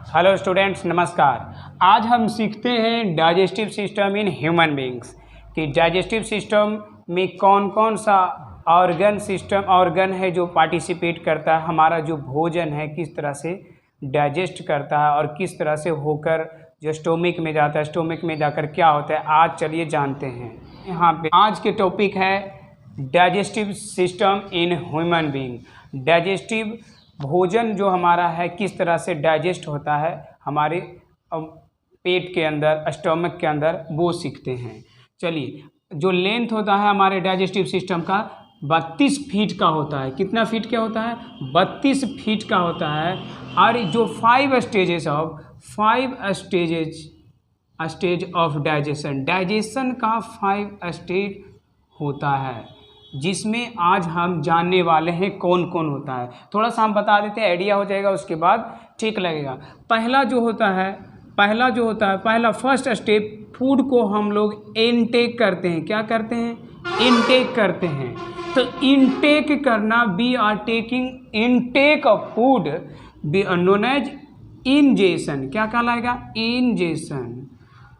Hello students, नमस्कार। आज हम सीखते हैं digestive system in human beings कि डाइजेस्टिव सिस्टम में कौन कौन सा ऑर्गन है जो पार्टिसिपेट करता है। हमारा जो भोजन है किस तरह से डाइजेस्ट करता है और किस तरह से होकर जो स्टोमिक में जाता है, स्टोमिक में जाकर क्या होता है, आज चलिए जानते हैं। यहाँ पे आज के टॉपिक है digestive system in human being. Digestive भोजन जो हमारा है किस तरह से डाइजेस्ट होता है हमारे पेट के अंदर, स्टमक के अंदर, वो सीखते हैं। चलिए, जो लेंथ होता है हमारे डाइजेस्टिव सिस्टम का 32 फीट का होता है। कितना फीट क्या होता है? 32 फीट का होता है। और जो 5 स्टेज ऑफ डाइजेशन का 5 स्टेज होता है, जिसमें आज हम जानने वाले हैं कौन कौन होता है। थोड़ा सा हम बता देते हैं, आइडिया हो जाएगा, उसके बाद ठीक लगेगा। पहला फर्स्ट स्टेप, फूड को हम लोग इनटेक करते हैं। क्या करते हैं? इनटेक करते हैं। तो इनटेक करना, we are taking intake of food known as ingestion. क्या कहलाएगा? इंजेशन।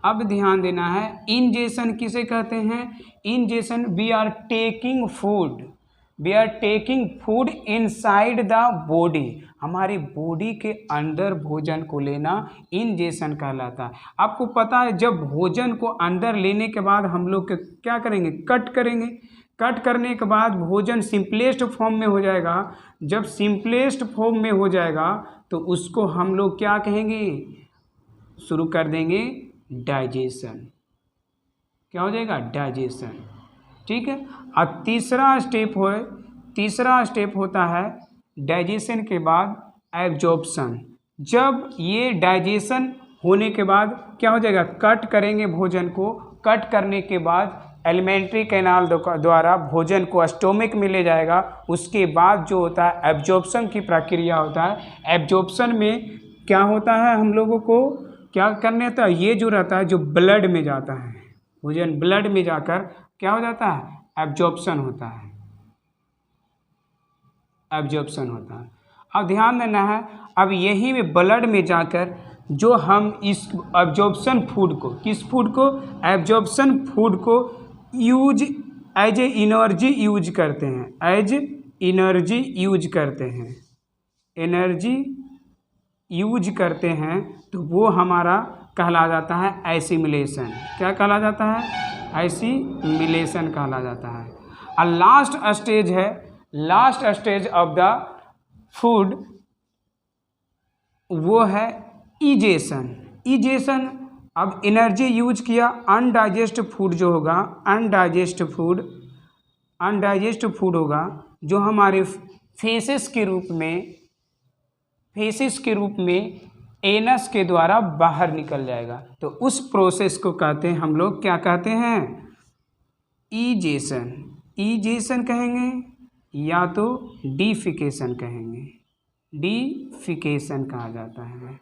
अब ध्यान देना है, इंजेशन किसे कहते हैं? Ingestion, we are taking food inside the body. हमारी बॉडी के अंदर भोजन को लेना इंजेशन कहलाता है। आपको पता है, जब भोजन को अंदर लेने के बाद हम लोग क्या करेंगे? कट करेंगे। कट करने के बाद भोजन सिंपलेस्ट फॉर्म में हो जाएगा। जब सिंपलेस्ट फॉर्म में हो जाएगा तो उसको हम लोग क्या कहेंगे? शुरू कर देंगे डाइजेशन। क्या हो जाएगा? डाइजेशन। ठीक है। अब तीसरा स्टेप होता है डाइजेशन के बाद एब्जॉर्प्शन। जब ये डाइजेशन होने के बाद क्या हो जाएगा? कट करेंगे भोजन को। कट करने के बाद एलिमेंट्री कैनाल द्वारा भोजन को स्टोमिक में ले जाएगा। उसके बाद जो होता है एब्जॉर्प्शन की प्रक्रिया होता है। एब्जॉर्प्शन में क्या होता है, हम लोगों को क्या करने होता है? ये जो रहता है, जो ब्लड में जाता है, भोजन ब्लड में जाकर क्या हो जाता है? एब्जॉर्प्शन होता है। अब ध्यान देना है, अब यही में ब्लड में जाकर जो हम इस एब्जॉर्प्शन फूड को, किस फूड को? एब्जॉर्प्शन फूड को एज ए एनर्जी यूज करते हैं। तो वो हमारा कहला जाता है एसिमिलेशन। क्या कहला जाता है? एसिमिलेशन कहला जाता है। और last stage of the food वो है इजेशन। अब एनर्जी यूज किया, अनडाइजेस्ट फूड जो होगा, अनडाइजेस्ट फूड होगा, जो हमारे फेसेस के रूप में एनस के द्वारा बाहर निकल जाएगा। तो उस प्रोसेस को कहते हैं हम लोग, क्या कहते हैं? इजेशन कहेंगे या तो डिफिकेशन कहेंगे। डिफिकेशन कहा जाता है।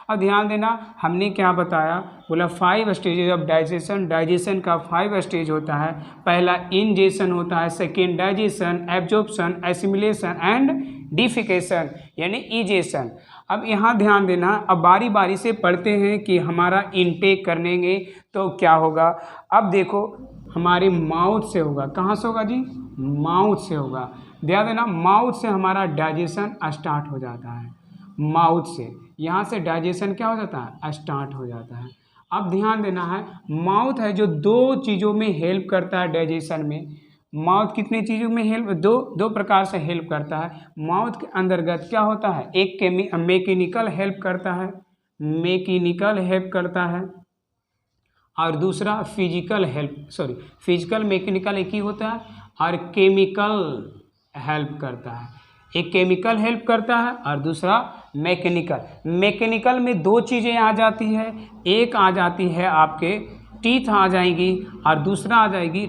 अब ध्यान देना, हमने क्या बताया? बोला 5 स्टेजेज ऑफ डाइजेशन। डाइजेशन का 5 स्टेज होता है। पहला इंजेशन होता है, second digestion, absorption, assimilation and defecation यानी इजेशन। अब यहाँ ध्यान देना, अब बारी बारी से पढ़ते हैं कि हमारा इनटेक करेंगे तो क्या होगा। अब देखो, हमारे माउथ से होगा। कहाँ से होगा जी? माउथ से होगा। ध्यान देना, माउथ से हमारा डाइजेशन स्टार्ट हो जाता है। माउथ से, यहाँ से डाइजेशन क्या हो जाता है? स्टार्ट हो जाता है। अब ध्यान देना है, माउथ है जो 2 चीज़ों में हेल्प करता है डाइजेशन में। माउथ कितनी चीज़ों में हेल्प? दो प्रकार से हेल्प करता है। माउथ के अंतर्गत क्या होता है? एक मैकेनिकल हेल्प करता है और दूसरा फिजिकल मैकेनिकल एक ही होता है, और केमिकल हेल्प करता है। एक केमिकल हेल्प करता है और दूसरा मैकेनिकल में 2 चीज़ें आ जाती है। एक आ जाती है आपके टीथ आ जाएगी और दूसरा आ जाएगी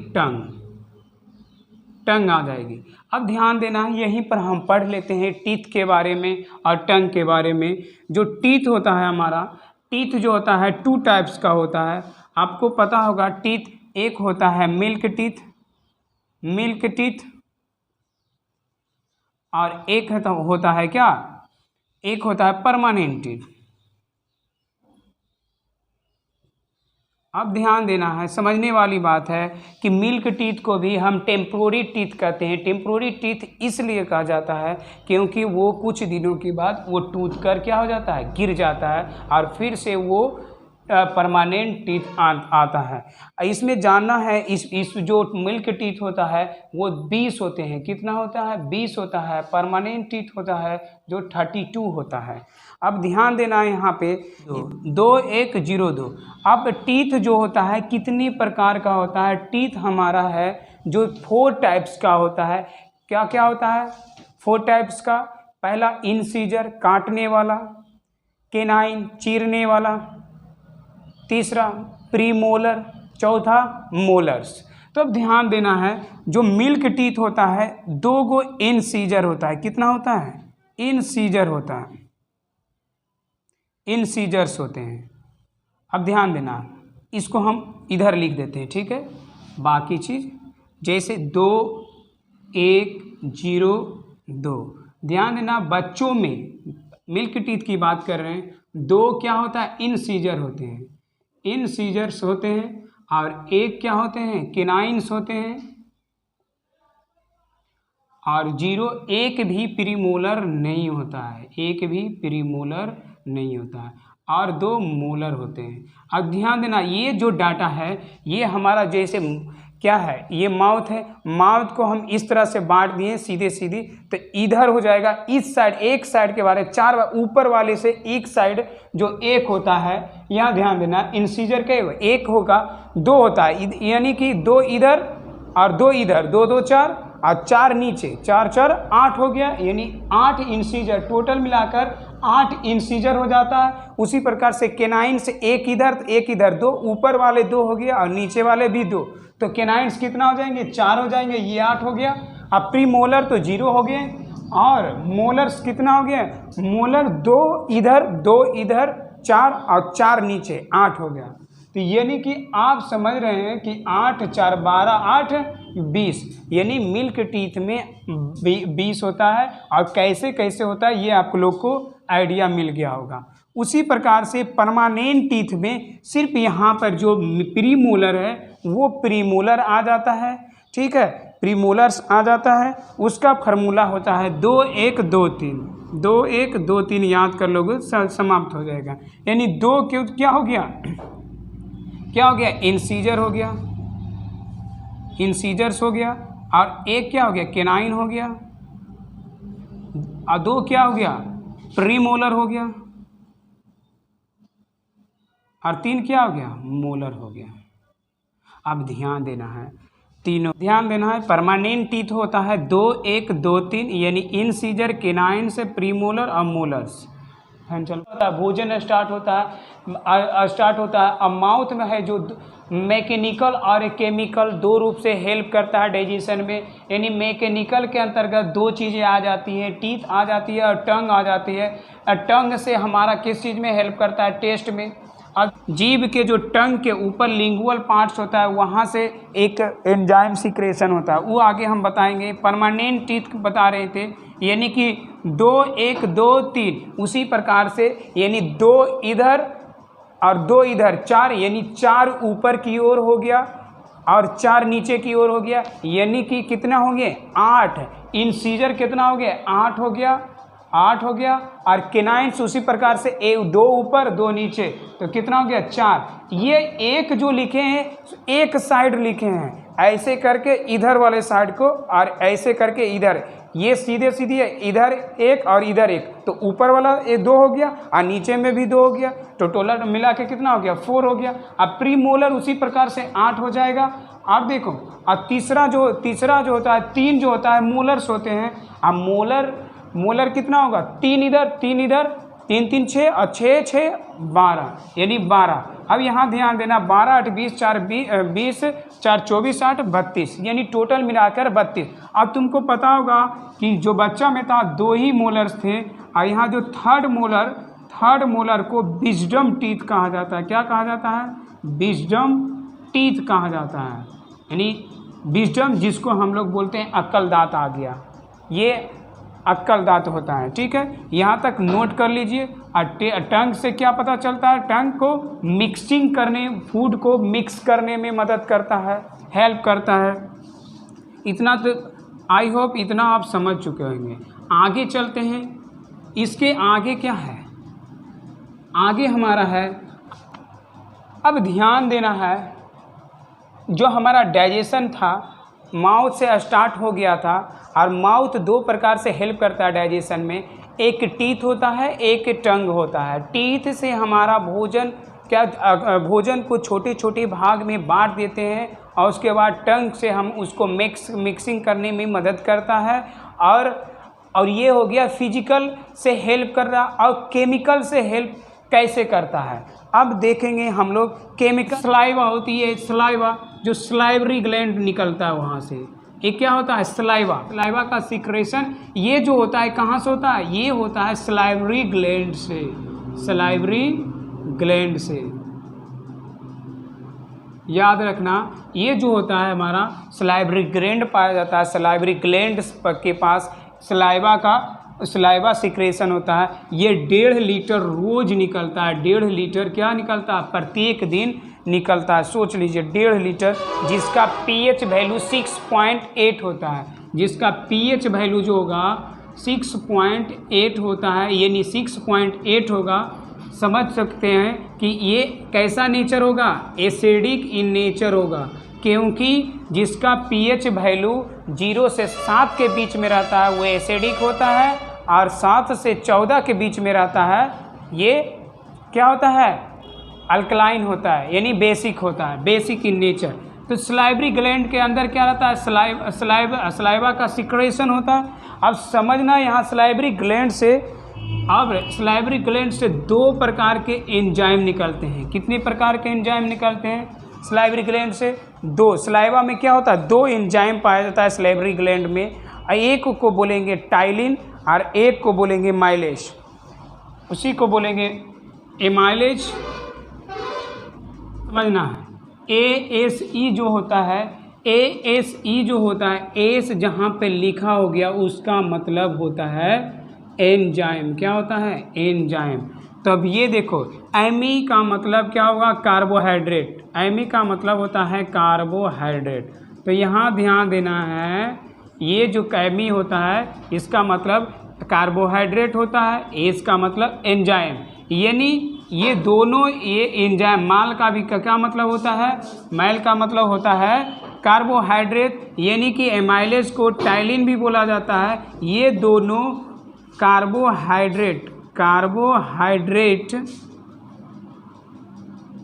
टंग आ जाएगी। अब ध्यान देना, यहीं पर हम पढ़ लेते हैं टीथ के बारे में और टंग के बारे में। जो टीथ होता है हमारा, टीथ जो होता है 2 टाइप्स का होता है। आपको पता होगा, टीथ एक होता है मिल्क टीथ और एक होता है क्या? एक होता है परमानेंट टीथ। अब ध्यान देना है, समझने वाली बात है कि मिल्क टीथ को भी हम टेम्पोरी टीथ कहते हैं। टेम्पोरी टीथ इसलिए कहा जाता है क्योंकि वो कुछ दिनों के बाद वो टूट कर क्या हो जाता है, गिर जाता है और फिर से वो परमानेंट टीथ आता है। इसमें जानना है, इस जो मिल्क टीथ होता है वो 20 होते हैं। कितना होता है? 20 होता है। परमानेंट टीथ होता है जो 32 होता है। अब ध्यान देना है यहाँ पे 2102। अब टीथ जो होता है कितनी प्रकार का होता है? टीथ हमारा है जो 4 टाइप्स का होता है। क्या क्या होता है? 4 टाइप्स का। पहला इंसीजर, काटने वाला। केनाइन, चीरने वाला। तीसरा प्रीमोलर। चौथा मोलर्स। तो अब ध्यान देना है, जो मिल्क टीथ होता है 2 गो इंसीजर होता है। कितना होता है? इंसीजर होता है। इंसीजर्स होते हैं। अब ध्यान देना, इसको हम इधर लिख देते हैं, ठीक है। बाकी चीज़ जैसे 2 1 0 2। ध्यान देना, बच्चों में मिल्क टीथ की बात कर रहे हैं। 2 क्या होता है? इंसीजर होते हैं। इंसीजर्स होते हैं। और 1 क्या होते हैं? केनाइन्स होते हैं। और 0 1 भी प्रीमोलर नहीं होता है। 1 भी प्रीमोलर नहीं होता है। और 2 मोलर होते हैं। अब ध्यान देना, ये जो डाटा है ये हमारा जैसे क्या है, ये माउथ है। माउथ को हम इस तरह से बांट दिए सीधे सीधी, तो इधर हो जाएगा इस साइड, एक साइड के बारे 4 ऊपर वाले से एक साइड जो 1 होता है, यहाँ ध्यान देना, इंसीजर के 1 होगा, 2 होता है, यानी कि 2 इधर और 2 इधर, 2 2 4 और 4 नीचे, 4 4 8 हो गया, यानी 8 इंसीजर। टोटल मिलाकर 8 इंसीजर हो जाता है। उसी प्रकार से केनाइन से 1 इधर तो 1 इधर, 2 ऊपर वाले 2 हो गया और नीचे वाले भी 2, तो केनाइन्स कितना हो जाएंगे? 4 हो जाएंगे, ये 8 हो गया। अब प्रीमोलर तो 0 हो गए। और मोलर्स कितना हो गया? मोलर 2 इधर 2 इधर, 4 और 4 नीचे, 8 हो गया। तो यानी कि आप समझ रहे हैं कि 8 4 12 8 20, यानी मिल्क टीथ में 20 होता है। और कैसे कैसे होता है ये आप लोग को आइडिया मिल गया होगा। उसी प्रकार से परमानेंट टीथ में सिर्फ यहाँ पर जो प्रीमोलर है वो प्रीमोलर आ जाता है, ठीक है, प्रीमोलर्स आ जाता है। उसका फार्मूला होता है 2 1 2 3। 2 1 2 3 याद कर लोगे, समाप्त हो जाएगा। यानी 2 क्या हो गया? क्या हो गया? इंसीजर हो गया, इंसीजर्स हो गया। और 1 क्या हो गया? केनाइन हो गया। और 2 क्या हो गया? प्रीमोलर हो गया। और 3 क्या हो गया? मोलर हो गया। अब ध्यान देना है, तीनों ध्यान देना है। परमानेंट टीथ होता है 2 1 2 3, यानी इंसीजर, केनाइन से प्रीमोलर और मोलर्स। चलो, भोजन स्टार्ट होता है। अब माउथ में है जो मैकेनिकल और केमिकल 2 रूप से हेल्प करता है डाइजेशन में। यानी मैकेनिकल के अंतर्गत 2 चीज़ें आ जाती हैं, टीथ आ जाती है और टंग आ जाती है। टंग से हमारा किस चीज़ में हेल्प करता है? टेस्ट में। अब जीभ के जो टंग के ऊपर लिंगुअल पार्ट्स होता है वहाँ से एक एंजाइम सिक्रेशन होता है, वो आगे हम बताएंगे। परमानेंट टीथ बता रहे थे, यानी कि 2 1 2 3। उसी प्रकार से यानी 2 इधर और 2 इधर, 4, यानी 4 ऊपर की ओर हो गया और 4 नीचे की ओर हो गया, यानी कि कितना हो गए? 8। इंसीजर कितना हो गया? 8 हो गया, 8 हो गया। और केनाइन्स उसी प्रकार से 2 ऊपर 2 नीचे, तो कितना हो गया? 4। ये एक जो लिखे हैं एक साइड लिखे हैं, ऐसे करके इधर वाले साइड को और ऐसे करके इधर, ये सीधे सीधे है, इधर 1 और इधर 1, तो ऊपर वाला 2 हो गया और नीचे में भी 2 हो गया, तो टोटल मिला के कितना हो गया? 4 हो गया। अब प्रीमोलर उसी प्रकार से 8 हो जाएगा। अब देखो, अब तीसरा जो होता है 3 जो होता है मोलर्स होते हैं। अब मोलर कितना होगा? 3 इधर 3 इधर, 3 3 6 और 6 6 12, यानी 12। अब यहाँ ध्यान देना, 12 8 20 4 20 4 24 8 32, यानी टोटल मिलाकर 32। अब तुमको पता होगा कि जो बच्चा में था 2 ही मोलर्स थे, और यहाँ जो थर्ड मोलर को विजडम टीथ कहा जाता है। क्या कहा जाता है? विजडम टीथ कहा जाता है। यानी विजडम जिसको हम लोग बोलते हैं अक्ल दांत आ गया, ये अक्कल दांत होता है। ठीक है, यहाँ तक नोट कर लीजिए। और टंग से क्या पता चलता है? टंग को मिक्सिंग करने, फूड को मिक्स करने में मदद करता है, हेल्प करता है। इतना तो आई होप इतना आप समझ चुके होंगे। आगे चलते हैं। इसके आगे क्या है? आगे हमारा है, अब ध्यान देना है, जो हमारा डाइजेशन था माउथ से स्टार्ट हो गया था। और माउथ दो प्रकार से हेल्प करता है डाइजेशन में, एक टीथ होता है, एक टंग होता है। टीथ से हमारा भोजन को छोटे छोटे भाग में बांट देते हैं, और उसके बाद टंग से हम उसको मिक्सिंग करने में मदद करता है। और ये हो गया फिजिकल से हेल्प कर रहा, और केमिकल से हेल्प कैसे करता है अब देखेंगे हम लोग। केमिकल सलाइवा होती है, सलाइवा जो सलाइवरी ग्लैंड निकलता है वहाँ से, ये क्या होता है? सलाइवा। सलाइवा का सिक्रेशन ये जो होता है कहाँ से होता है? ये होता है सलाइवरी ग्लैंड से, सलाइवरी ग्लैंड से। याद रखना, ये जो होता है हमारा सलाइवरी ग्लैंड पाया जाता है। सलाइवरी ग्लैंड के पास सलाइवा सिक्रेशन होता है। ये 1.5 लीटर रोज निकलता है। 1.5 लीटर क्या निकलता है? प्रत्येक दिन निकलता है। सोच लीजिए 1.5 लीटर, जिसका पीएच वैल्यू 6.8 होता है। जिसका पीएच वैल्यू जो होगा 6.8 होता है, यानी 6.8 होगा। समझ सकते हैं कि ये कैसा नेचर होगा? एसिडिक इन नेचर होगा, क्योंकि जिसका पीएच वैल्यू 0 से 7 के बीच में रहता है वो एसिडिक होता है, और 7 से 14 के बीच में रहता है ये क्या होता है? अल्कलाइन होता है, यानी बेसिक होता है, बेसिक इन नेचर। तो सलाइवरी ग्लैंड के अंदर क्या रहता है? सलाइवा का सिक्रेशन होता है। अब समझना, यहाँ सलाइवरी ग्लैंड से 2 प्रकार के एंजाइम निकलते हैं। कितने प्रकार के एंजाइम निकलते हैं सलाइवरी ग्लैंड से? 2। सलाइवा में क्या होता है? 2 एंजाइम पाया जाता है सलाइवरी ग्लैंड में। एक को बोलेंगे टाइलिन और एक को बोलेंगे माइलेज, उसी को बोलेंगे एमाइलेज। समझना है, ASE जो होता है, ASE जो होता है, एस जहाँ पे लिखा हो गया उसका मतलब होता है एंजाइम। क्या होता है? एंजाइम। तब ये देखो, एमी का मतलब क्या होगा? कार्बोहाइड्रेट। एमी का मतलब होता है कार्बोहाइड्रेट। तो यहाँ ध्यान देना है, ये जो एमी होता है इसका मतलब कार्बोहाइड्रेट होता है, एस का मतलब एंजाइम। यानी ये दोनों, ये एंजाइम, माल का भी क्या मतलब होता है? मैल का मतलब होता है कार्बोहाइड्रेट, यानी कि एमाइलेज को टाइलिन भी बोला जाता है। ये दोनों कार्बोहाइड्रेट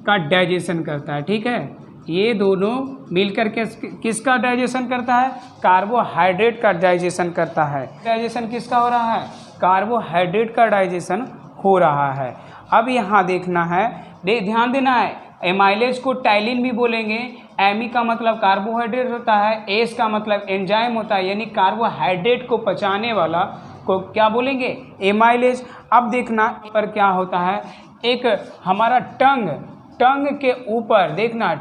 का डाइजेशन करता है। ठीक है, ये दोनों मिलकर के किसका डाइजेशन करता है? कार्बोहाइड्रेट का डाइजेशन करता है। डाइजेशन किसका हो रहा है? कार्बोहाइड्रेट का डाइजेशन हो रहा है। अब यहाँ देखना है, ध्यान देना है, एमाइलेज को टाइलिन भी बोलेंगे। एमी का मतलब कार्बोहाइड्रेट होता है, एस का मतलब एंजाइम होता है, यानी कार्बोहाइड्रेट को पचाने वाला को क्या बोलेंगे? एमाइलेज। अब देखना पर क्या होता है, एक हमारा टंग के ऊपर देखना,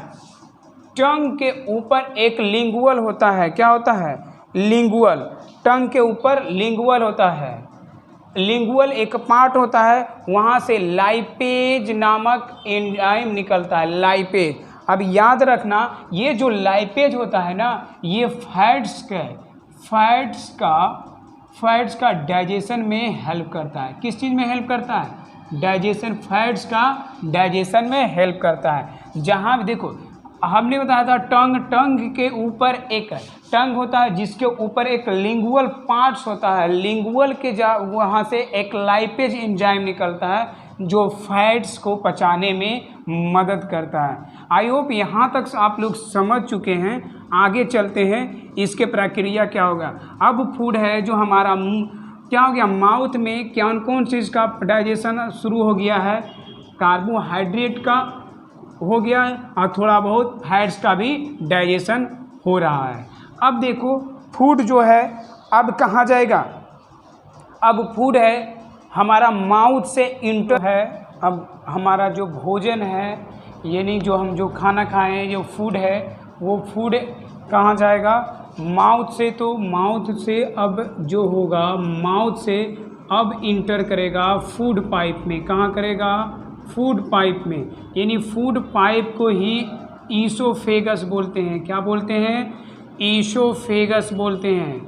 टंग के ऊपर एक लिंगुअल होता है। क्या होता है? लिंगुअल। टंग के ऊपर लिंगुअल होता है। लिंगुअल एक पार्ट होता है, वहाँ से लाइपेज नामक एंजाइम निकलता है, लाइपेज। अब याद रखना, ये जो लाइपेज होता है ना, ये फैट्स का डाइजेशन में हेल्प करता है। किस चीज़ में हेल्प करता है? डाइजेशन। फैट्स का डाइजेशन में हेल्प करता है। जहाँ भी देखो, हमने बताया था टंग के ऊपर एक टंग होता है, जिसके ऊपर एक लिंगुअल पार्ट्स होता है। लिंगुअल के वहाँ से एक लाइपेज एंजाइम निकलता है जो फैट्स को पचाने में मदद करता है। आई होप यहाँ तक आप लोग समझ चुके हैं। आगे चलते हैं, इसके प्रक्रिया क्या होगा। अब फूड है जो हमारा क्या हो गया, माउथ में कौन चीज़ का डाइजेशन शुरू हो गया है? कार्बोहाइड्रेट का हो गया है, और थोड़ा बहुत फैट्स का भी डाइजेशन हो रहा है। अब देखो, फूड जो है अब कहाँ जाएगा? अब फूड है हमारा माउथ से इंटर है। अब हमारा जो भोजन है, यानी जो हम जो खाना खाएं, जो फूड है, वो फूड कहाँ जाएगा? माउथ से, तो माउथ से अब जो होगा, माउथ से अब इंटर करेगा फूड पाइप में। कहाँ करेगा? फूड पाइप में। यानी फूड पाइप को ही ईसोफेगस बोलते हैं। क्या बोलते हैं? ईसोफेगस बोलते हैं।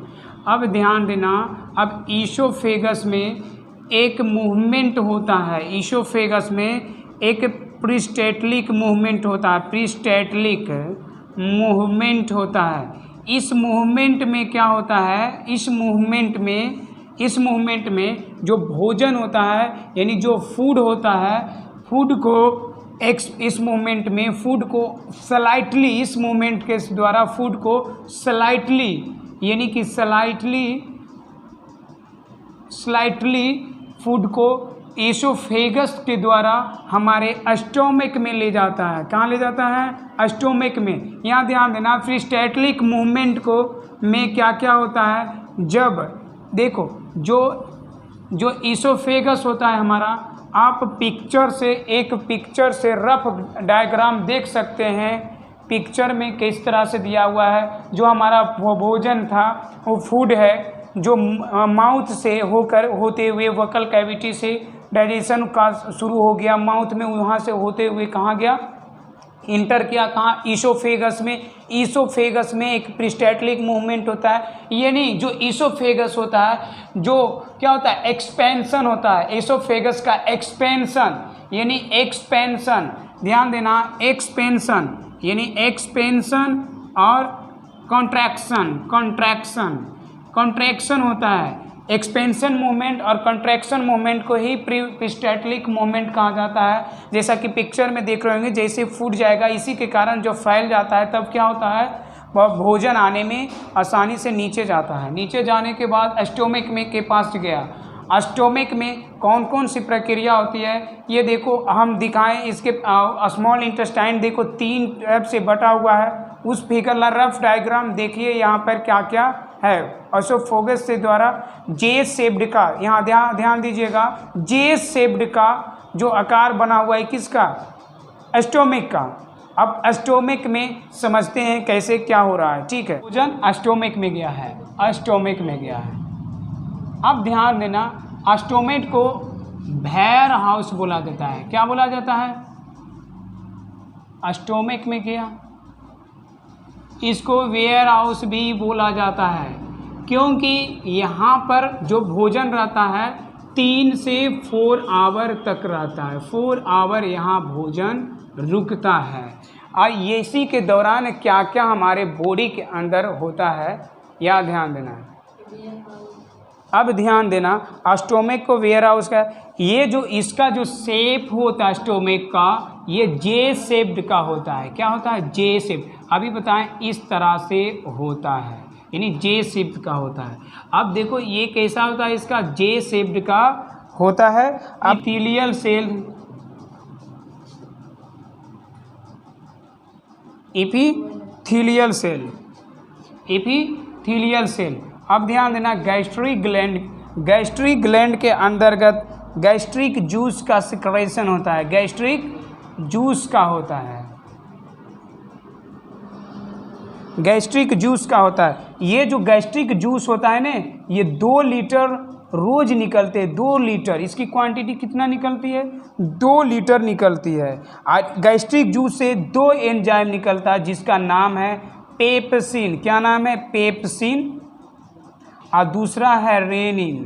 अब ध्यान देना, अब ईसोफेगस में एक मूवमेंट होता है। ईसोफेगस में एक प्रीस्टैटलिक मूवमेंट होता है। प्रीस्टैटलिक मूवमेंट होता है। इस मूवमेंट में क्या होता है? इस मूवमेंट में जो भोजन होता है, यानी जो फूड होता है, फूड को इस मूवमेंट में फूड को स्लाइटली, इस मूवमेंट के द्वारा फूड को स्लाइटली, यानी कि स्लाइटली फूड को ईसोफेगस के द्वारा हमारे स्टोमक में ले जाता है। कहाँ ले जाता है? स्टोमक में। यहाँ ध्यान देना, प्रीस्टैटलिक मूवमेंट को में क्या क्या होता है? जब देखो जो ईसोफेगस होता है हमारा, आप एक पिक्चर से रफ डायग्राम देख सकते हैं। पिक्चर में किस तरह से दिया हुआ है, जो हमारा भोजन था वो फूड है, जो माउथ से होते हुए वोकल कैविटी से डाइजेशन का शुरू हो गया माउथ में, वहाँ से होते हुए कहाँ गया? इंटर किया। कहाँ? ईसोफेगस में। ईसोफेगस में एक प्रीस्टैटलिक मूवमेंट होता है, यानी जो ईसोफेगस होता है, जो क्या होता है? एक्सपेंशन होता है। ईसोफेगस का एक्सपेंशन, यानी एक्सपेंशन, ध्यान देना, एक्सपेंशन यानी एक्सपेंशन और कॉन्ट्रैक्शन होता है। एक्सपेंशन मूवमेंट और कंट्रैक्शन मूवमेंट को ही प्रीस्टैटलिक मूवमेंट कहा जाता है। जैसा कि पिक्चर में देख रहे होंगे, जैसे फूड जाएगा, इसी के कारण जो फैल जाता है, तब क्या होता है? वह भोजन आने में आसानी से नीचे जाता है। नीचे जाने के बाद स्टोमक में के पास गया। स्टोमक में कौन कौन सी प्रक्रिया होती है, ये देखो हम दिखाएं। इसके स्मॉल इंटेस्टाइन देखो 3 टैब से बटा हुआ है। उस फिगर रफ डायग्राम देखिए, यहाँ पर क्या क्या है। ईसोफेगस से द्वारा जे शेप्ड का, यहाँ ध्यान दीजिएगा, जे शेप्ड का जो आकार बना हुआ है, किसका? स्टोमक का। अब स्टोमक में समझते हैं कैसे क्या हो रहा है। ठीक है, भोजन स्टोमक में गया है, स्टोमक में गया है। अब ध्यान देना, स्टोमक को वेयर हाउस बोला जाता है। क्या बोला जाता है? स्टोमक में गया, इसको वेयर हाउस भी बोला जाता है, क्योंकि यहाँ पर जो भोजन रहता है 3 से 4 आवर तक रहता है। 4 आवर यहाँ भोजन रुकता है। और इसी के दौरान क्या क्या हमारे बॉडी के अंदर होता है, यह ध्यान देना है। अब ध्यान देना, स्टोमक को वेयर हाउस का, ये जो इसका जो शेप होता है स्टोमक का, ये जे शेप्ड का होता है। क्या होता है? जे शेप। अभी बताएं, इस तरह से होता है, यानी जे शेप्ड का होता है। अब देखो ये कैसा होता है, इसका जे शेप्ड का होता है। Epithelial cell. अब ध्यान देना, गैस्ट्रिक ग्लैंड के अंतर्गत गैस्ट्रिक जूस का सिक्रेशन होता है। गैस्ट्रिक जूस का होता है, गैस्ट्रिक जूस का होता है। ये जो गैस्ट्रिक जूस होता है ना, ये 2 लीटर रोज निकलते हैं। 2 लीटर, इसकी क्वांटिटी कितना निकलती है? 2 लीटर निकलती है। गैस्ट्रिक जूस से 2 एंजाइम निकलता है, जिसका नाम है पेप्सिन। क्या नाम है? पेप्सिन। और दूसरा है रेनिन।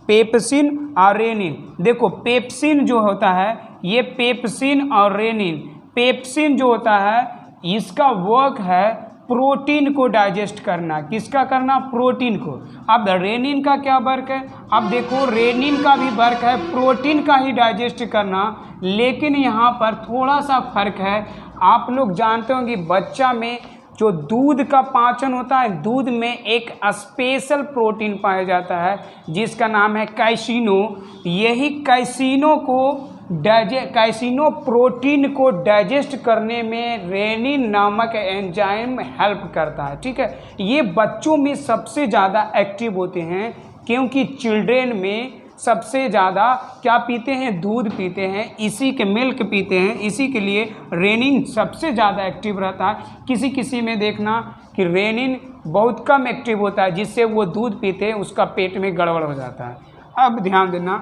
पेप्सिन और रेनिन। देखो पेप्सिन जो होता है, ये पेप्सिन और रेनिन, पेप्सिन जो होता है, इसका वर्क है प्रोटीन को डाइजेस्ट करना। किसका करना? प्रोटीन को। अब रेनिन का क्या वर्क है? अब देखो रेनिन का भी वर्क है प्रोटीन का ही डाइजेस्ट करना, लेकिन यहाँ पर थोड़ा सा फर्क है। आप लोग जानते होंगे बच्चा में जो दूध का पाचन होता है, दूध में एक स्पेशल प्रोटीन पाया जाता है जिसका नाम है कैसिनो। यही कैसिनो प्रोटीन को डाइजेस्ट करने में रेनिन नामक एंजाइम हेल्प करता है। ठीक है, ये बच्चों में सबसे ज़्यादा एक्टिव होते हैं, क्योंकि चिल्ड्रेन में सबसे ज़्यादा क्या पीते हैं? दूध पीते हैं, इसी के मिल्क पीते हैं, इसी के लिए रेनिन सबसे ज़्यादा एक्टिव रहता है। किसी किसी में देखना कि रेनिन बहुत कम एक्टिव होता है, जिससे वो दूध पीते हैं उसका पेट में गड़बड़ हो जाता है। अब ध्यान देना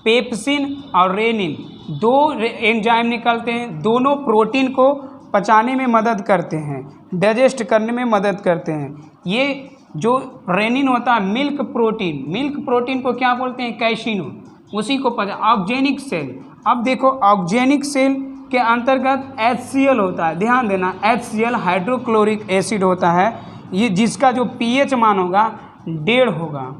पेप्सिन और रेनिन दो एंजाइम निकलते हैं, दोनों प्रोटीन को पचाने में मदद करते हैं, डाइजेस्ट करने में मदद करते हैं। ये जो रेनिन होता है मिल्क प्रोटीन को क्या बोलते हैं, कैसिनो, उसी को ऑर्गेनिक सेल। अब देखो ऑर्गेनिक सेल के अंतर्गत HCl होता है, ध्यान देना HCl हाइड्रोक्लोरिक एसिड होता है, ये जिसका जो pH मान होगा 1.5 होगा।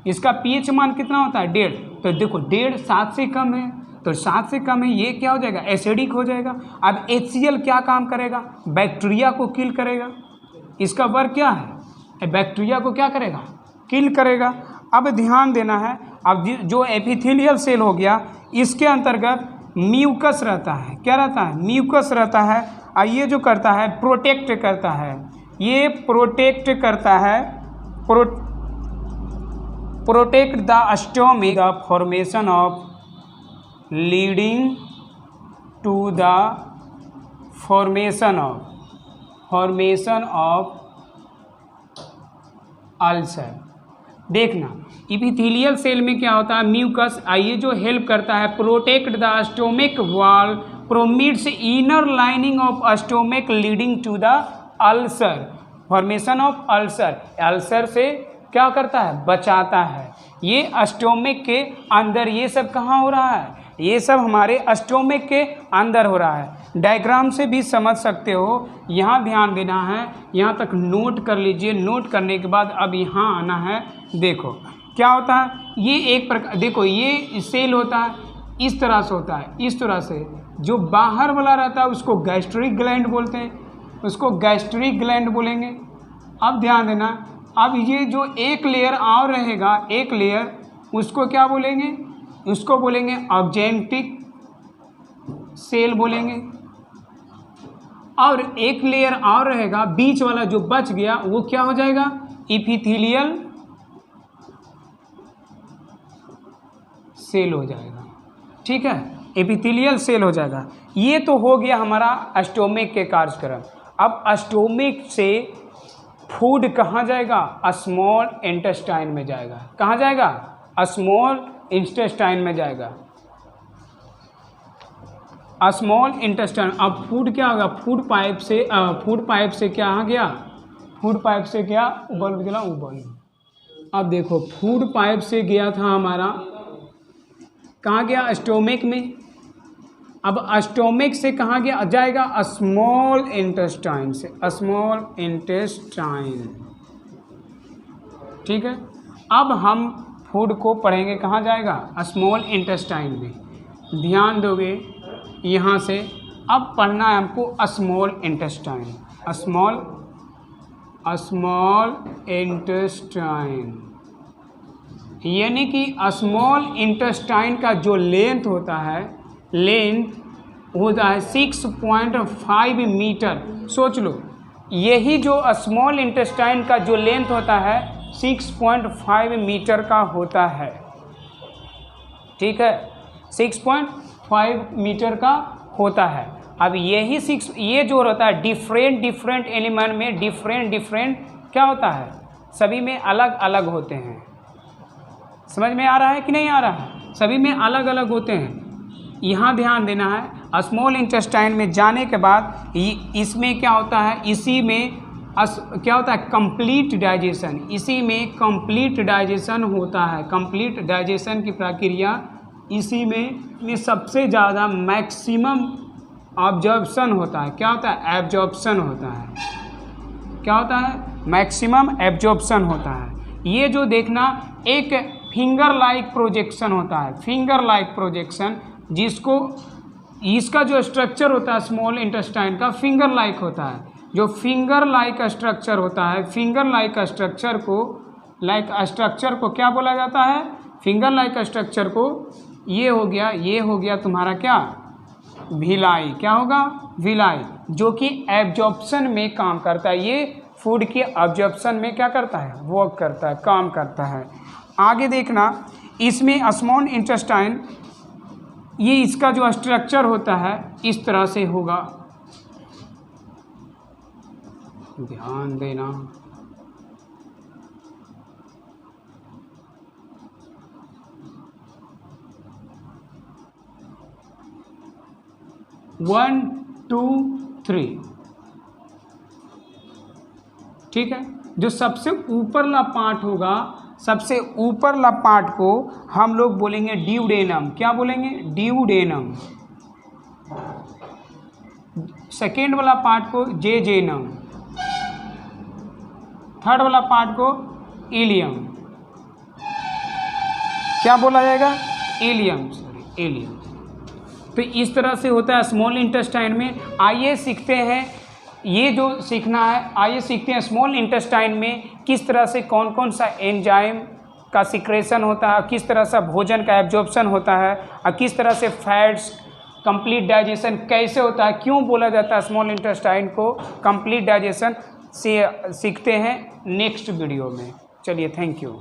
इसका pH मान कितना होता है 1.5, तो देखो 1.5 7 से कम है, तो 7 से कम है, ये क्या हो जाएगा एसिडिक हो जाएगा। अब HCl क्या काम करेगा, बैक्टीरिया को किल करेगा, इसका वर्क क्या है, बैक्टीरिया को क्या करेगा, किल करेगा। अब ध्यान देना है, अब जो एपिथेलियल सेल हो गया इसके अंतर्गत म्यूकस रहता है, क्या रहता है, म्यूकस रहता है, और ये जो करता है प्रोटेक्ट करता है, ये प्रोटेक्ट करता है, protect the stomach the formation of leading to the formation of ulcer. देखना इपिथेलियल सेल में क्या होता है म्यूकस, ये जो हेल्प करता है protect the stomach wall promotes inner lining of stomach leading to the ulcer, formation of ulcer से क्या करता है, बचाता है। ये स्टोमिक के अंदर, ये सब कहाँ हो रहा है, ये सब हमारे स्टोमिक के अंदर हो रहा है। डायग्राम से भी समझ सकते हो, यहाँ ध्यान देना है, यहाँ तक नोट कर लीजिए। नोट करने के बाद अब यहाँ आना है, देखो क्या होता है, ये एक प्रकार, देखो ये सेल होता है इस तरह से होता है, इस तरह से जो बाहर वाला रहता है उसको गैस्ट्रिक ग्लैंड बोलते हैं, उसको गैस्ट्रिक ग्लैंड बोलेंगे। अब ध्यान देना, अब ये जो एक लेयर और रहेगा, एक लेयर, उसको क्या बोलेंगे, उसको बोलेंगे ऑर्गेनिक सेल बोलेंगे। और एक लेयर और रहेगा, बीच वाला जो बच गया वो क्या हो जाएगा, इपिथेलियल सेल हो जाएगा, ठीक है, एपिथेलियल सेल हो जाएगा। ये तो हो गया हमारा स्टोमिक के कार्यक्रम। अब स्टोमिक से फूड कहाँ जाएगा, स्मॉल इंटेस्टाइन में जाएगा। कहाँ जाएगा, स्मॉल इंटेस्टाइन में जाएगा, स्मॉल इंटेस्टाइन। अब फूड क्या होगा, फूड पाइप से क्या आ गया, फूड पाइप से क्या उबल गया, उबल। अब देखो फूड पाइप से गया था हमारा, कहाँ गया, स्टोमिक में। अब स्टोमिक से कहाँ गया, जाएगा स्मॉल इंटेस्टाइन से, स्मॉल इंटेस्टाइन, ठीक है। अब हम फूड को पढ़ेंगे, कहाँ जाएगा, स्मॉल इंटेस्टाइन में। ध्यान दोगे यहाँ से, अब पढ़ना है हमको स्मॉल इंटेस्टाइन, स्मॉल इंटेस्टाइन, यानी कि स्मॉल इंटेस्टाइन का जो लेंथ होता है, लेंथ होता है 6.5 मीटर। सोच लो, यही जो स्मॉल इंटेस्टाइन का जो लेंथ होता है 6.5 मीटर का होता है, ठीक है, 6.5 मीटर का होता है। अब यही ये जो होता है डिफरेंट एलिमेंट में डिफरेंट क्या होता है, सभी में अलग अलग होते हैं। समझ में आ रहा है कि नहीं आ रहा है, सभी में अलग अलग होते हैं। यहाँ ध्यान देना है, स्मॉल इंटेस्टाइन में जाने के बाद इसमें क्या होता है, इसी में क्या होता है, कंप्लीट डाइजेशन, इसी में कंप्लीट डाइजेशन होता है। कंप्लीट डाइजेशन की प्रक्रिया इसी में सबसे ज़्यादा मैक्सिमम ऑब्जॉर्प्शन होता है। क्या होता है, एब्जॉर्प्शन होता है। क्या होता है, मैक्सिमम एब्जॉर्प्शन होता है। ये जो देखना एक फिंगर लाइक प्रोजेक्शन होता है, फिंगर लाइक प्रोजेक्शन, जिसको इसका जो स्ट्रक्चर होता है स्मॉल इंटेस्टाइन का फिंगर लाइक होता है। जो फिंगर लाइक स्ट्रक्चर होता है, फिंगर लाइक स्ट्रक्चर को क्या बोला जाता है, फिंगर लाइक स्ट्रक्चर को, ये हो गया तुम्हारा क्या, विलाई। क्या होगा, विलाई, जो कि एब्जॉर्प्शन में काम करता है। ये फूड की एब्जॉर्प्शन में क्या करता है, वर्क करता है, काम करता है। आगे देखना, इसमें स्मॉल इंटेस्टाइन, ये इसका जो स्ट्रक्चर होता है इस तरह से होगा, ध्यान देना। वन टू थ्री, ठीक है। जो सबसे ऊपरला पार्ट होगा, सबसे ऊपरला पार्ट को हम लोग बोलेंगे ड्यूडेनम। क्या बोलेंगे? ड्यूडेनम। सेकेंड वाला पार्ट को जेजेनम, थर्ड वाला पार्ट को इलियम। क्या बोला जाएगा? Ileum, sorry ileum. तो इस तरह से होता है स्मॉल इंटेस्टाइन में। आइए सीखते हैं, ये जो सीखना है, आइए सीखते हैं स्मॉल इंटेस्टाइन में किस तरह से कौन कौन सा एंजाइम का सिक्रेशन होता है, किस तरह से भोजन का एब्जॉर्प्शन होता है, और किस तरह से फैट्स कंप्लीट डाइजेशन कैसे होता है, क्यों बोला जाता है स्मॉल इंटेस्टाइन को कंप्लीट डाइजेशन, से सीखते हैं नेक्स्ट वीडियो में। चलिए, थैंक यू।